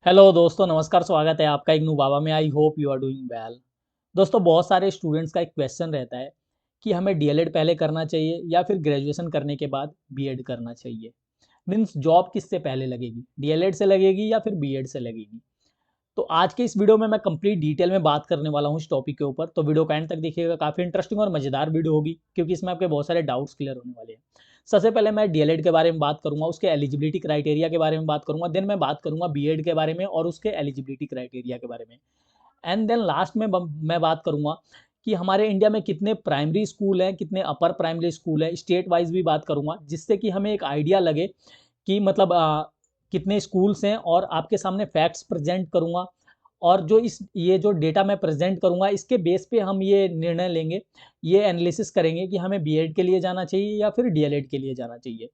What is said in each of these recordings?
Hello दोस्तों, नमस्कार। स्वागत है आपका इग्नू बाबा में। I hope you are doing well. दोस्तों, बहुत सारे स्टूडेंट्स का एक क्वेश्चन रहता है कि हमें डीएलएड पहले करना चाहिए या फिर ग्रेजुएशन करने के बाद बीएड करना चाहिए। मीन्स जॉब किससे पहले लगेगी, डीएलएड से लगेगी या फिर बीएड से लगेगी। तो आज के इस वीडियो में मैं कंप्लीट डिटेल में बात करने वाला हूँ इस टॉपिक के ऊपर। तो वीडियो का एंड तक देखिएगा, काफ़ी इंटरेस्टिंग और मजेदार वीडियो होगी क्योंकि इसमें आपके बहुत सारे डाउट्स क्लियर होने वाले हैं। सबसे पहले मैं डीएलएड के बारे में बात करूंगा, उसके एलिजिबिलिटी क्राइटेरिया के बारे में बात करूंगा। देन मैं बात करूंगा बीएड के बारे में और उसके एलिजिबिलिटी क्राइटेरिया के बारे में। एंड देन लास्ट में मैं बात करूंगा कि हमारे इंडिया में कितने प्राइमरी स्कूल हैं, कितने अपर प्राइमरी स्कूल हैं, स्टेट वाइज भी बात करूंगा, जिससे कि हमें एक आइडिया लगे कि मतलब कितने स्कूल्स हैं। और आपके सामने फैक्ट्स प्रेजेंट करूंगा और जो ये जो डेटा मैं प्रेजेंट करूंगा इसके बेस पे हम ये निर्णय लेंगे, ये एनालिसिस करेंगे कि हमें बीएड के लिए जाना चाहिए या फिर डीएलएड के लिए जाना चाहिए।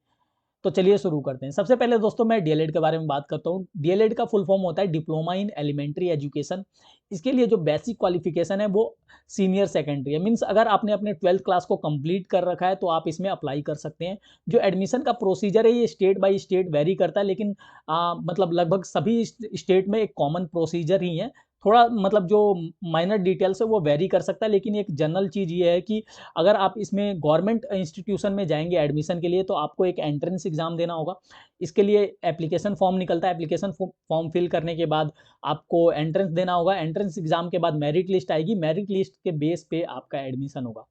तो चलिए शुरू करते हैं। सबसे पहले दोस्तों मैं डीएलएड के बारे में बात करता हूँ। डीएलएड का फुल फॉर्म होता है डिप्लोमा इन एलिमेंट्री एजुकेशन। इसके लिए जो बेसिक क्वालिफिकेशन है वो सीनियर सेकेंडरी है। मीन्स अगर आपने अपने 12th क्लास को कंप्लीट कर रखा है तो आप इसमें अप्लाई कर सकते हैं। जो एडमिशन का प्रोसीजर है ये स्टेट बाय स्टेट वेरी करता है, लेकिन मतलब लगभग सभी स्टेट में एक कॉमन प्रोसीजर ही है। थोड़ा मतलब जो माइनर डिटेल्स है वो वेरी कर सकता है, लेकिन एक जनरल चीज़ ये है कि अगर आप इसमें गवर्नमेंट इंस्टीट्यूशन में जाएंगे एडमिशन के लिए तो आपको एक एंट्रेंस एग्जाम देना होगा। इसके लिए एप्लीकेशन फॉर्म निकलता है। एप्लीकेशन फॉर्म फिल करने के बाद आपको एंट्रेंस देना होगा। एंट्रेंस एग्जाम के बाद मेरिट लिस्ट आएगी। मेरिट लिस्ट के बेस पे आपका एडमिशन होगा।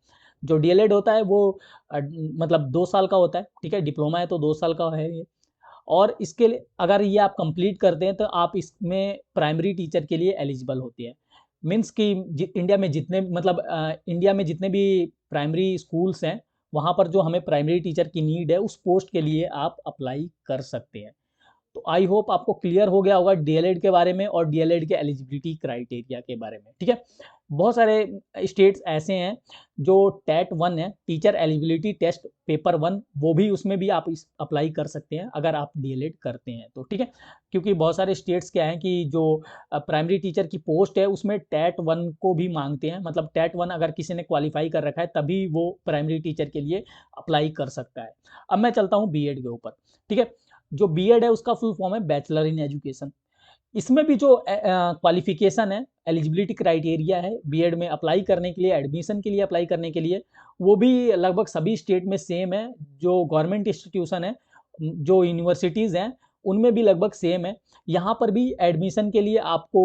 जो डीएलएड होता है वो मतलब 2 साल का होता है। ठीक है, डिप्लोमा है तो 2 साल का है ये। और इसके लिए अगर ये आप कंप्लीट करते हैं तो आप इसमें प्राइमरी टीचर के लिए एलिजिबल होते हैं। मीन्स कि इंडिया में जितने मतलब इंडिया में जितने भी प्राइमरी स्कूल्स हैं वहाँ पर जो हमें प्राइमरी टीचर की नीड है उस पोस्ट के लिए आप अप्लाई कर सकते हैं। तो आई होप आपको क्लियर हो गया होगा डीएलएड के बारे में और डीएलएड के एलिजिबिलिटी क्राइटेरिया के बारे में। ठीक है, बहुत सारे स्टेट्स ऐसे हैं जो टेट 1 है, टीचर एलिजिबिलिटी टेस्ट पेपर 1, वो भी उसमें भी आप अप्लाई कर सकते हैं अगर आप डीएलएड करते हैं तो। ठीक है, क्योंकि बहुत सारे स्टेट्स क्या हैं कि जो प्राइमरी टीचर की पोस्ट है उसमें टेट 1 को भी मांगते हैं। मतलब टेट 1 अगर किसी ने क्वालिफाई कर रखा है तभी वो प्राइमरी टीचर के लिए अप्लाई कर सकता है। अब मैं चलता हूँ बीएड के ऊपर। ठीक है, जो बीएड है उसका फुल फॉर्म है बैचलर इन एजुकेशन। इसमें भी जो क्वालिफिकेशन है, एलिजिबिलिटी क्राइटेरिया है बीएड में अप्लाई करने के लिए, एडमिशन के लिए अप्लाई करने के लिए, वो भी लगभग सभी स्टेट में सेम है। जो गवर्नमेंट इंस्टीट्यूशन है, जो यूनिवर्सिटीज़ हैं, उनमें भी लगभग सेम है। यहाँ पर भी एडमिशन के लिए आपको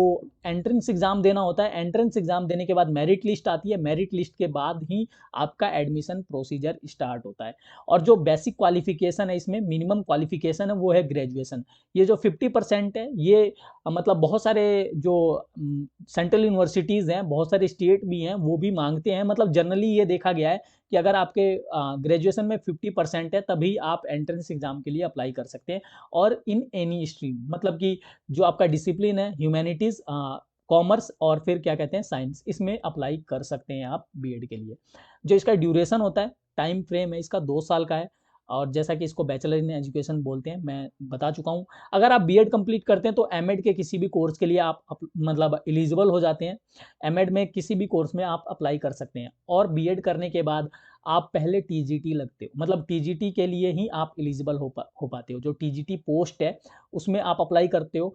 एंट्रेंस एग्जाम देना होता है। एंट्रेंस एग्जाम देने के बाद मेरिट लिस्ट आती है। मेरिट लिस्ट के बाद ही आपका एडमिशन प्रोसीजर स्टार्ट होता है। और जो बेसिक क्वालिफिकेशन है, इसमें मिनिमम क्वालिफिकेशन है वो है ग्रेजुएशन। ये जो 50% है ये मतलब बहुत सारे जो सेंट्रल यूनिवर्सिटीज़ हैं, बहुत सारे स्टेट भी हैं, वो भी मांगते हैं। मतलब जनरली ये देखा गया है कि अगर आपके ग्रेजुएशन में 50% है तभी आप एंट्रेंस एग्जाम के लिए अप्लाई कर सकते हैं। और इन एनी स्ट्रीम, मतलब कि जो आपका डिसिप्लिन है, ह्यूमैनिटीज़, कॉमर्स और फिर क्या कहते हैं साइंस, इसमें अप्लाई कर सकते हैं आप बीएड के लिए। जो इसका ड्यूरेशन होता है, टाइम फ्रेम है इसका 2 साल का है। और जैसा कि इसको बैचलर इन एजुकेशन बोलते हैं, मैं बता चुका हूँ। अगर आप बीएड कंप्लीट करते हैं तो एमएड के किसी भी कोर्स के लिए आप मतलब एलिजिबल हो जाते हैं। एमएड में किसी भी कोर्स में आप अप्लाई कर सकते हैं। और बीएड करने के बाद आप पहले टीजीटी लगते हो, मतलब टीजीटी के लिए ही आप एलिजिबल हो पाते हो। जो टीजीटी पोस्ट है उसमें आप अप्लाई करते हो।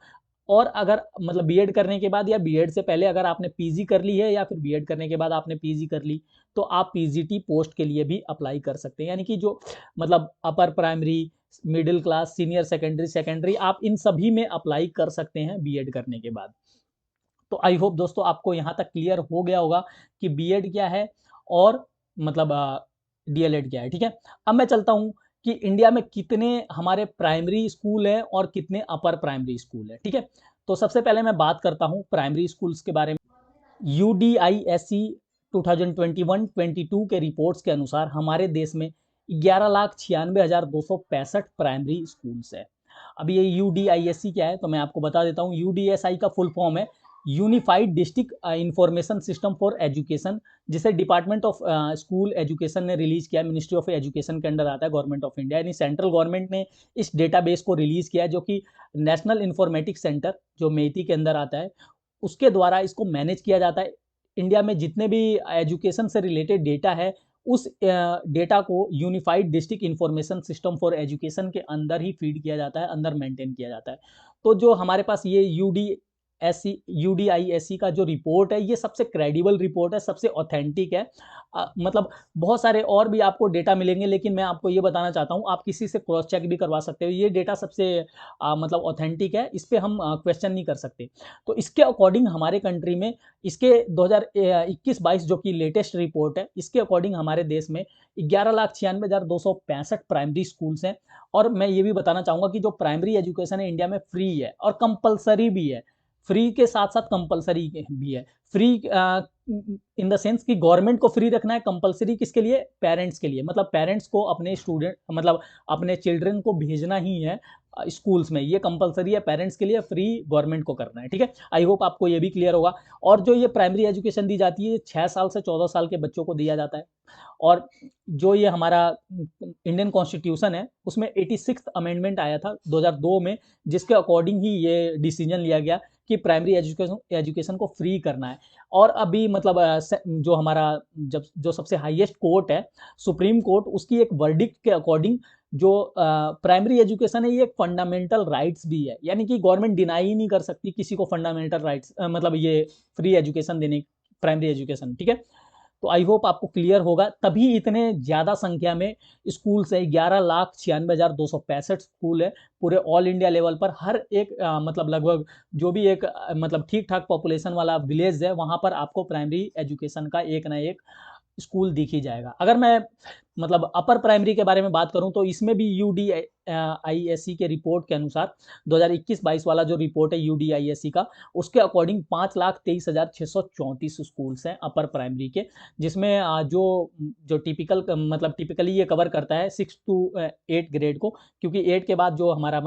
और अगर मतलब बीएड करने के बाद या बीएड से पहले अगर आपने पीजी कर ली है या फिर बीएड करने के बाद आपने पीजी कर ली तो आप पीजीटी पोस्ट के लिए भी अप्लाई कर सकते हैं। यानी कि जो मतलब upper primary, middle class, senior secondary, secondary, आप इन सभी में अप्लाई कर सकते हैं बीएड करने के बाद। तो आई होप दोस्तों आपको यहाँ तक क्लियर हो गया होगा कि बीएड क्या है और मतलब डीएलएड क्या है। ठीक है, अब मैं चलता हूँ कि इंडिया में कितने हमारे प्राइमरी स्कूल हैं और कितने अपर प्राइमरी स्कूल हैं। ठीक है, तो सबसे पहले मैं बात करता हूँ प्राइमरी स्कूल्स के बारे में। यूडीआईएससी 2021-22 के रिपोर्ट्स के अनुसार हमारे देश में 11,96,265 प्राइमरी स्कूल्स है। अब ये यूडीआईएससी क्या है तो मैं आपको बता देता हूँ। यूडीएसआई का फुल फॉर्म है unified district information system for education, जिसे डिपार्टमेंट ऑफ स्कूल एजुकेशन ने रिलीज किया। मिनिस्ट्री ऑफ एजुकेशन के अंडर आता है, गवर्नमेंट ऑफ इंडिया, यानी सेंट्रल गवर्नमेंट ने इस डेटाबेस को रिलीज किया है, जो कि नेशनल इंफॉर्मेटिक्स सेंटर जो मेटी के अंदर आता है उसके द्वारा इसको मैनेज किया जाता है। इंडिया में जितने भी एजुकेशन से रिलेटेड डेटा है उस डेटा को unified district information system for education के अंदर ही फीड किया जाता है, अंदर मेंटेन किया जाता है। तो जो हमारे पास ये UDISC का जो रिपोर्ट है, ये सबसे क्रेडिबल रिपोर्ट है, सबसे ऑथेंटिक है। मतलब बहुत सारे और भी आपको डेटा मिलेंगे, लेकिन मैं आपको ये बताना चाहता हूँ, आप किसी से क्रॉस चेक भी करवा सकते हो। ये डेटा सबसे मतलब ऑथेंटिक है, इस पे हम क्वेश्चन नहीं कर सकते। तो इसके अकॉर्डिंग हमारे कंट्री में इसके 2021-22 जो कि लेटेस्ट रिपोर्ट है, इसके अकॉर्डिंग हमारे देश में 11,96,265 प्राइमरी स्कूल्स हैं। और मैं ये भी बताना चाहूँगा कि जो प्राइमरी एजुकेशन है इंडिया में फ्री है और कंपलसरी भी है। फ्री के साथ साथ कंपलसरी भी है। फ्री इन द सेंस कि गवर्नमेंट को फ्री रखना है, कंपलसरी किसके लिए? पेरेंट्स के लिए। मतलब पेरेंट्स को अपने स्टूडेंट मतलब अपने चिल्ड्रन को भेजना ही है स्कूल्स में, ये कंपलसरी है पेरेंट्स के लिए, फ्री गवर्नमेंट को करना है। ठीक है, आई होप आपको ये भी क्लियर होगा। और जो ये प्राइमरी एजुकेशन दी जाती है, ये 6 साल से 14 साल के बच्चों को दिया जाता है। और जो ये हमारा इंडियन कॉन्स्टिट्यूशन है, उसमें 86th अमेंडमेंट आया था 2002 में, जिसके अकॉर्डिंग ही ये डिसीजन लिया गया कि प्राइमरी एजुकेशन को फ्री करना है। और अभी मतलब जो हमारा जो सबसे हाईएस्ट कोर्ट है, सुप्रीम कोर्ट, उसकी एक वर्डिक्ट के अकॉर्डिंग जो प्राइमरी एजुकेशन है, ये एक फंडामेंटल राइट्स भी है। यानी कि गवर्नमेंट डिनाई ही नहीं कर सकती किसी को फंडामेंटल राइट्स, मतलब ये फ्री एजुकेशन देने, प्राइमरी एजुकेशन। ठीक है, तो आई होप आपको क्लियर होगा, तभी इतने ज़्यादा संख्या में स्कूल्स है। 11,96,265 स्कूल है पूरे ऑल इंडिया लेवल पर। हर एक मतलब लगभग जो भी एक मतलब ठीक ठाक पॉपुलेशन वाला विलेज है, वहाँ पर आपको प्राइमरी एजुकेशन का एक ना एक स्कूल दिख ही जाएगा। अगर मैं मतलब अपर प्राइमरी के बारे में बात करूं, तो इसमें भी UDISC के रिपोर्ट के अनुसार 2021-22 वाला जो रिपोर्ट है UDISC का, उसके अकॉर्डिंग 5,23,634 स्कूल्स हैं अपर प्राइमरी के, जिसमें जो टिपिकली ये कवर करता है 6 to 8 ग्रेड को, क्योंकि 8 के बाद जो हमारा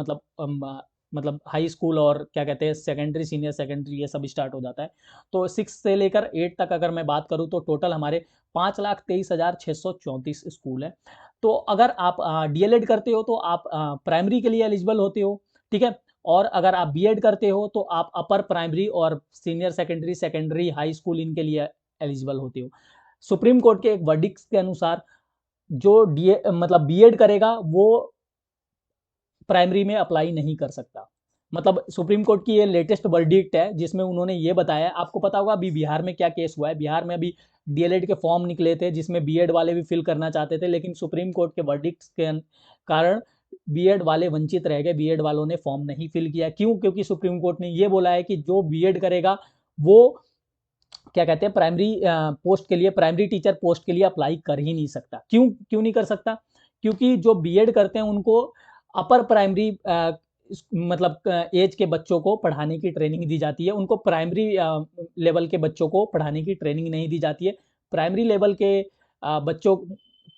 मतलब हाई स्कूल और क्या कहते हैं सेकेंडरी, सीनियर सेकेंडरी, ये सब स्टार्ट हो जाता है। तो 6 से लेकर 8 तक अगर मैं बात करूं, तो टोटल हमारे 5,23,634 स्कूल है। तो अगर आप DLED करते हो तो आप प्राइमरी के लिए एलिजिबल होते हो। ठीक है, और अगर आप BEd करते हो तो आप अपर प्राइमरी और senior secondary, secondary, high school, इनके लिए एलिजिबल होते हो। सुप्रीम कोर्ट के एक वर्डिक्ट के अनुसार जो मतलब BEd करेगा वो प्राइमरी में अप्लाई नहीं कर सकता। मतलब सुप्रीम कोर्ट की ये लेटेस्ट वर्डिक्ट है, जिसमें उन्होंने ये बताया। आपको पता होगा अभी बिहार में क्या केस हुआ है। बिहार में अभी DLED के फॉर्म निकले थे, जिसमें BEd वाले भी फिल करना चाहते थे, लेकिन सुप्रीम कोर्ट के वर्डिक्ट के कारण BEd वाले वंचित रह गए। BEd वालों ने फॉर्म नहीं फिल किया। क्यों? क्योंकि सुप्रीम कोर्ट ने ये बोला है कि जो BEd करेगा वो क्या कहते हैं प्राइमरी पोस्ट के लिए, प्राइमरी टीचर पोस्ट के लिए अप्लाई कर ही नहीं सकता। क्यों क्यों नहीं कर सकता? क्योंकि जो BEd करते हैं उनको अपर प्राइमरी मतलब एज के बच्चों को पढ़ाने की ट्रेनिंग दी जाती है। उनको प्राइमरी लेवल के बच्चों को पढ़ाने की ट्रेनिंग नहीं दी जाती है। प्राइमरी लेवल के बच्चों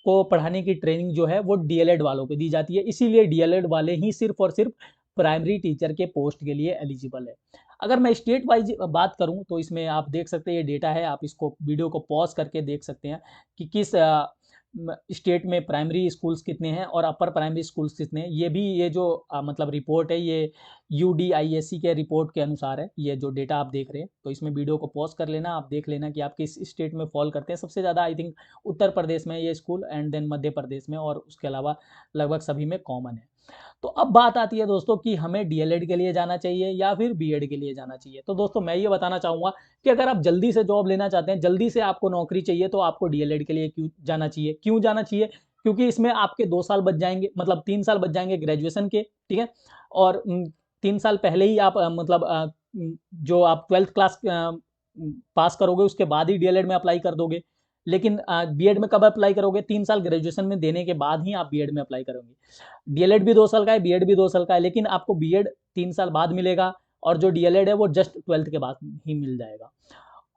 को पढ़ाने की ट्रेनिंग जो है वो DLED वालों को दी जाती है। इसीलिए DLED वाले ही सिर्फ और सिर्फ प्राइमरी टीचर के पोस्ट के लिए एलिजिबल है। अगर मैं स्टेट वाइज बात करूं, तो इसमें आप देख सकते हैं ये डेटा है, आप इसको वीडियो को पॉज करके देख सकते हैं कि किस स्टेट में प्राइमरी स्कूल्स कितने हैं और अपर प्राइमरी स्कूल्स कितने हैं। ये भी ये जो मतलब रिपोर्ट है, ये UDISC के रिपोर्ट के अनुसार है, ये जो डेटा आप देख रहे हैं। तो इसमें वीडियो को पॉज कर लेना, आप देख लेना कि आप किस स्टेट में फॉल करते हैं। सबसे ज़्यादा आई थिंक उत्तर प्रदेश में ये school, and then Madhya Pradesh में, और उसके अलावा लगभग सभी में कॉमन है। तो अब बात आती है दोस्तों कि हमें DLED के लिए जाना चाहिए या फिर BEd के लिए जाना चाहिए। तो दोस्तों मैं ये बताना चाहूँगा कि अगर आप जल्दी से जॉब लेना चाहते हैं, जल्दी से आपको नौकरी चाहिए, तो आपको DLED के लिए क्यों जाना चाहिए? क्यों जाना चाहिए? क्योंकि इसमें आपके 2 साल बच जाएंगे, मतलब 3 साल बच जाएंगे ग्रेजुएशन के। ठीक है, और 3 साल पहले ही आप जो आप 12th क्लास पास करोगे, उसके बाद ही DLED में अप्लाई कर दोगे। लेकिन BEd में कब अप्लाई करोगे? 3 साल ग्रेजुएशन में देने के बाद ही आप BEd में अप्लाई करोगे। DLED भी 2 साल का है, BEd भी 2 साल का है, लेकिन आपको BEd 3 साल बाद मिलेगा, और जो DLED है वो जस्ट 12th के बाद ही मिल जाएगा।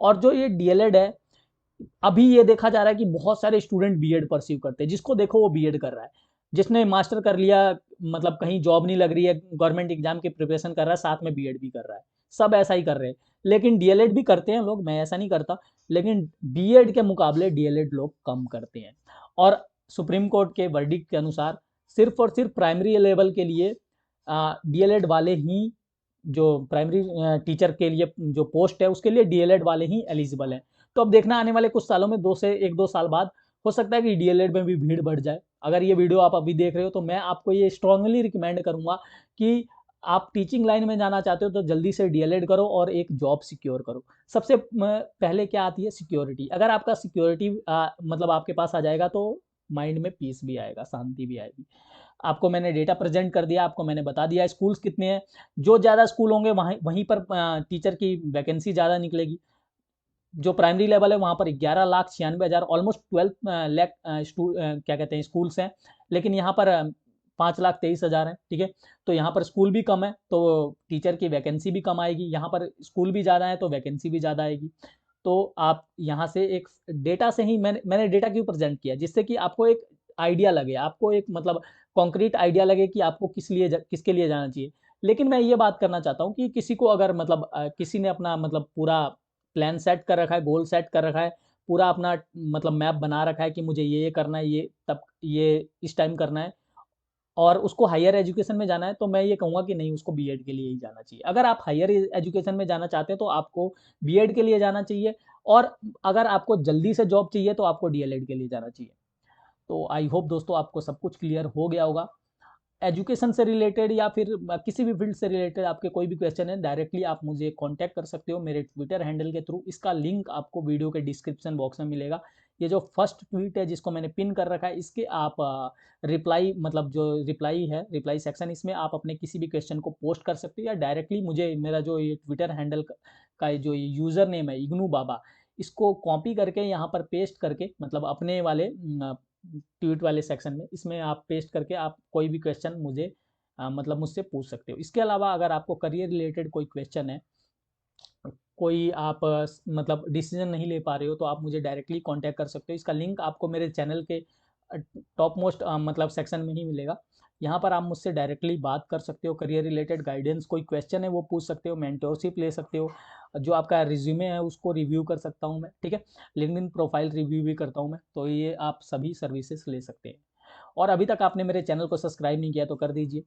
और जो ये DLED है, अभी ये देखा जा रहा है कि बहुत सारे स्टूडेंट BEd परस्यू करते हैं। जिसको देखो वो BEd कर रहा है। जिसने मास्टर कर लिया, मतलब कहीं जॉब नहीं लग रही है, गवर्नमेंट एग्जाम की प्रिपरेशन कर रहा है, साथ में BEd भी कर रहा है। सब ऐसा ही कर रहे हैं। लेकिन DLED भी करते हैं लोग, मैं ऐसा नहीं करता, लेकिन BEd के मुकाबले DLED लोग कम करते हैं। और सुप्रीम कोर्ट के वर्डिक्ट के अनुसार सिर्फ और सिर्फ प्राइमरी लेवल के लिए DLED वाले ही, जो प्राइमरी टीचर के लिए जो पोस्ट है, उसके लिए DLED वाले ही एलिजिबल है। तो अब देखना आने वाले कुछ सालों में, 1-2 साल बाद हो सकता है कि DLED में भी भीड़ बढ़ जाए। अगर ये वीडियो आप अभी देख रहे हो, तो मैं आपको ये स्ट्रांगली रिकमेंड करूंगा कि आप टीचिंग लाइन में जाना चाहते हो तो जल्दी से डीएलएड करो और एक जॉब सिक्योर करो। सबसे पहले क्या आती है? सिक्योरिटी। अगर आपका सिक्योरिटी मतलब आपके पास आ जाएगा तो माइंड में पीस भी आएगा, शांति भी आएगी। आपको मैंने डेटा प्रेजेंट कर दिया, आपको मैंने बता दिया स्कूल्स कितने हैं। जो ज़्यादा स्कूल होंगे वहीं वहीं पर टीचर की वैकेंसी ज़्यादा निकलेगी। जो प्राइमरी लेवल है वहाँ पर 11,96,000 ऑलमोस्ट 12 लाख क्या कहते हैं स्कूल्स हैं, लेकिन यहाँ पर 5,23,000 है। ठीक है, तो यहाँ पर स्कूल भी कम है तो टीचर की वैकेंसी भी कम आएगी। यहाँ पर स्कूल भी ज़्यादा है तो वैकेंसी भी ज़्यादा आएगी। तो आप यहाँ से एक डेटा से ही मैंने डेटा क्यों प्रेजेंट किया, जिससे कि आपको एक आइडिया लगे, आपको एक मतलब कॉन्क्रीट आइडिया लगे कि आपको किसके लिए जाना चाहिए। लेकिन मैं ये बात करना चाहता हूँ कि किसी को अगर मतलब किसी ने अपना मतलब पूरा प्लान सेट कर रखा है, गोल सेट कर रखा है, पूरा अपना मतलब मैप बना रखा है कि मुझे ये करना है, ये तब ये इस टाइम करना है, और उसको हायर एजुकेशन में जाना है, तो मैं ये कहूँगा कि नहीं, उसको बीएड के लिए ही जाना चाहिए। अगर आप हायर एजुकेशन में जाना चाहते हैं तो आपको बीएड के लिए जाना चाहिए, और अगर आपको जल्दी से जॉब चाहिए तो आपको डीएलएड के लिए जाना चाहिए। तो आई होप दोस्तों आपको सब कुछ क्लियर हो गया होगा। एजुकेशन से रिलेटेड या फिर किसी भी फील्ड से रिलेटेड आपके कोई भी क्वेश्चन है, डायरेक्टली आप मुझे कांटेक्ट कर सकते हो मेरे ट्विटर हैंडल के थ्रू। इसका लिंक आपको वीडियो के डिस्क्रिप्शन बॉक्स में मिलेगा। ये जो फर्स्ट ट्वीट है जिसको मैंने पिन कर रखा है, इसके आप रिप्लाई मतलब जो रिप्लाई है, रिप्लाई सेक्शन, इसमें आप अपने किसी भी क्वेश्चन को पोस्ट कर सकते हो, या डायरेक्टली मुझे मेरा जो ये ट्विटर हैंडल का जो यूज़र नेम है इग्नू बाबा, इसको कॉपी करके यहाँ पर पेस्ट करके, मतलब अपने वाले ट्वीट वाले सेक्शन में, इसमें आप पेस्ट करके आप कोई भी क्वेश्चन मुझे मतलब मुझसे पूछ सकते हो। इसके अलावा अगर आपको करियर रिलेटेड कोई क्वेश्चन है, कोई आप मतलब डिसीजन नहीं ले पा रहे हो, तो आप मुझे डायरेक्टली कांटेक्ट कर सकते हो। इसका लिंक आपको मेरे चैनल के टॉप मोस्ट मतलब सेक्शन में ही मिलेगा। यहाँ पर आप मुझसे डायरेक्टली बात कर सकते हो, करियर रिलेटेड गाइडेंस, कोई क्वेश्चन है वो पूछ सकते हो, मेंटोरशिप ले सकते हो, जो आपका रिज्यूमे है उसको रिव्यू कर सकता हूँ मैं। ठीक है, लिंक्डइन प्रोफाइल रिव्यू भी करता हूँ मैं, तो ये आप सभी सर्विसेज ले सकते हैं। और अभी तक आपने मेरे चैनल को सब्सक्राइब नहीं किया तो कर दीजिए,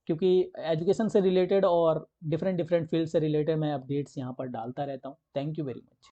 क्योंकि एजुकेशन से रिलेटेड और डिफरेंट डिफरेंट फील्ड से रिलेटेड मैं अपडेट्स यहाँ पर डालता रहता हूँ। Thank you very much.